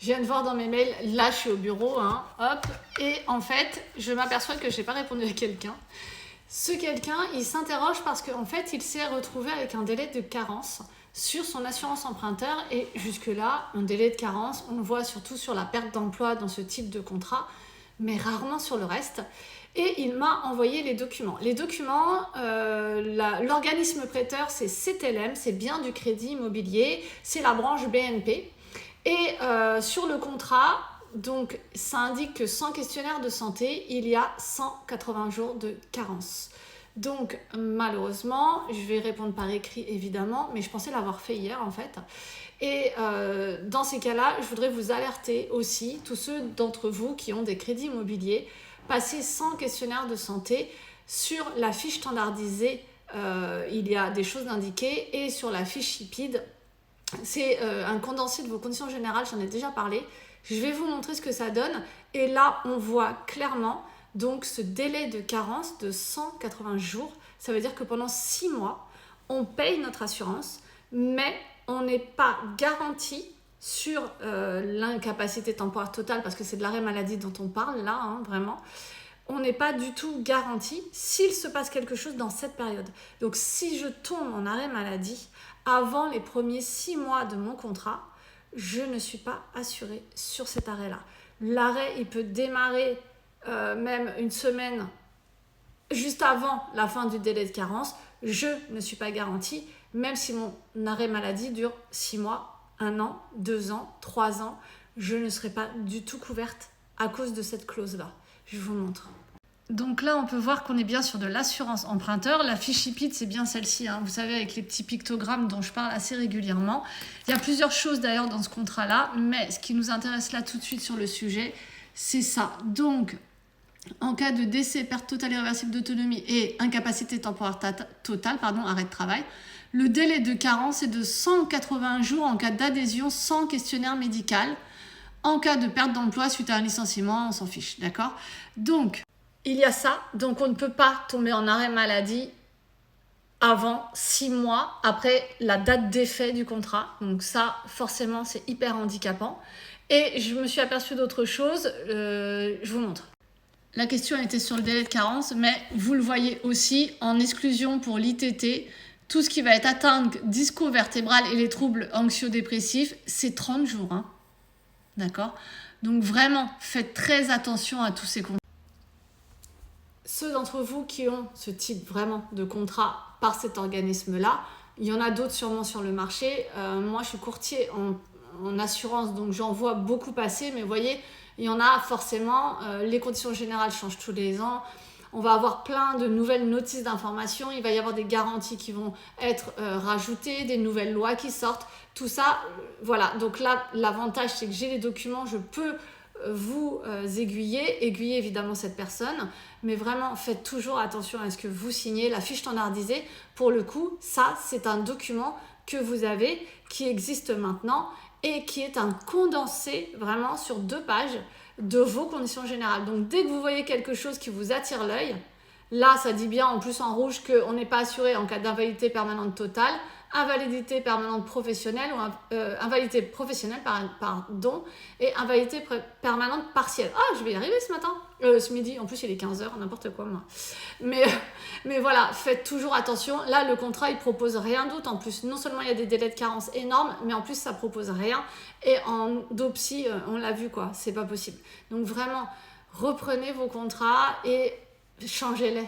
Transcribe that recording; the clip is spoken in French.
Je viens de voir dans mes mails, là je suis au bureau, hein, hop, et en fait, je m'aperçois que je n'ai pas répondu à quelqu'un. Ce quelqu'un, il s'interroge parce qu'en fait, il s'est retrouvé avec un délai de carence sur son assurance emprunteur et jusque-là, un délai de carence, on le voit surtout sur la perte d'emploi dans ce type de contrat, mais rarement sur le reste. Et il m'a envoyé les documents. Les documents, l'organisme prêteur, c'est CTLM, c'est bien du crédit immobilier, c'est la branche BNP. Et sur le contrat, donc, ça indique que sans questionnaire de santé, il y a 180 jours de carence. Donc, malheureusement, je vais répondre par écrit, évidemment, mais je pensais l'avoir fait hier, en fait. Et dans ces cas-là, je voudrais vous alerter aussi, tous ceux d'entre vous qui ont des crédits immobiliers, passez sans questionnaire de santé. Sur la fiche standardisée, il y a des choses indiquées, et sur la fiche IPID, c'est un condensé de vos conditions générales, j'en ai déjà parlé. Je vais vous montrer ce que ça donne. Et là, on voit clairement donc ce délai de carence de 180 jours. Ça veut dire que pendant 6 mois, on paye notre assurance, mais on n'est pas garanti sur l'incapacité temporaire totale, parce que c'est de l'arrêt maladie dont on parle là, hein, vraiment. On n'est pas du tout garanti s'il se passe quelque chose dans cette période. Donc si je tombe en arrêt maladie avant les premiers 6 mois de mon contrat, je ne suis pas assurée sur cet arrêt-là. L'arrêt, il peut démarrer même une semaine juste avant la fin du délai de carence. Je ne suis pas garantie, même si mon arrêt maladie dure 6 mois, 1 an, 2 ans, 3 ans, je ne serai pas du tout couverte à cause de cette clause-là. Je vous montre. Donc là, on peut voir qu'on est bien sur de l'assurance emprunteur. La fiche IPID, c'est bien celle-ci, hein, vous savez, avec les petits pictogrammes dont je parle assez régulièrement. Il y a plusieurs choses d'ailleurs dans ce contrat-là, mais ce qui nous intéresse là tout de suite sur le sujet, c'est ça. Donc, en cas de décès, perte totale et irréversible d'autonomie et incapacité temporaire totale, arrêt de travail, le délai de carence est de 180 jours en cas d'adhésion sans questionnaire médical. En cas de perte d'emploi suite à un licenciement, on s'en fiche, d'accord ? Donc, il y a ça, donc on ne peut pas tomber en arrêt maladie avant 6 mois après la date d'effet du contrat. Donc ça, forcément, c'est hyper handicapant. Et je me suis aperçue d'autre chose, je vous montre. La question était sur le délai de carence, mais vous le voyez aussi en exclusion pour l'ITT. Tout ce qui va être atteinte disco-vertébrale et les troubles anxio-dépressifs, c'est 30 jours. Hein. D'accord ? Donc vraiment, faites très attention à tous ces contrats. Ceux d'entre vous qui ont ce type vraiment de contrat par cet organisme-là, il y en a d'autres sûrement sur le marché. Moi, je suis courtier en assurance, donc j'en vois beaucoup passer, mais vous voyez, il y en a forcément. Les conditions générales changent tous les ans. On va avoir plein de nouvelles notices d'information. Il va y avoir des garanties qui vont être rajoutées, des nouvelles lois qui sortent. Tout ça, voilà. Donc là, l'avantage, c'est que j'ai les documents, je peux vous aiguiller évidemment cette personne, mais vraiment faites toujours attention à ce que vous signez. La fiche standardisée, pour le coup, ça c'est un document que vous avez, qui existe maintenant et qui est un condensé vraiment sur 2 pages de vos conditions générales. Donc dès que vous voyez quelque chose qui vous attire l'œil, là ça dit bien en plus en rouge qu'on n'est pas assuré en cas d'invalidité permanente totale, invalidité permanente professionnelle ou invalidité professionnelle pardon, et invalidité permanente partielle. Ah, je vais y arriver ce midi, en plus il est 15h, n'importe quoi moi. Mais voilà, faites toujours attention. Là, le contrat, il propose rien d'autre. En plus, non seulement il y a des délais de carence énormes, mais en plus, ça propose rien. Et en DOPSI, on l'a vu quoi, c'est pas possible. Donc vraiment, reprenez vos contrats et changez-les.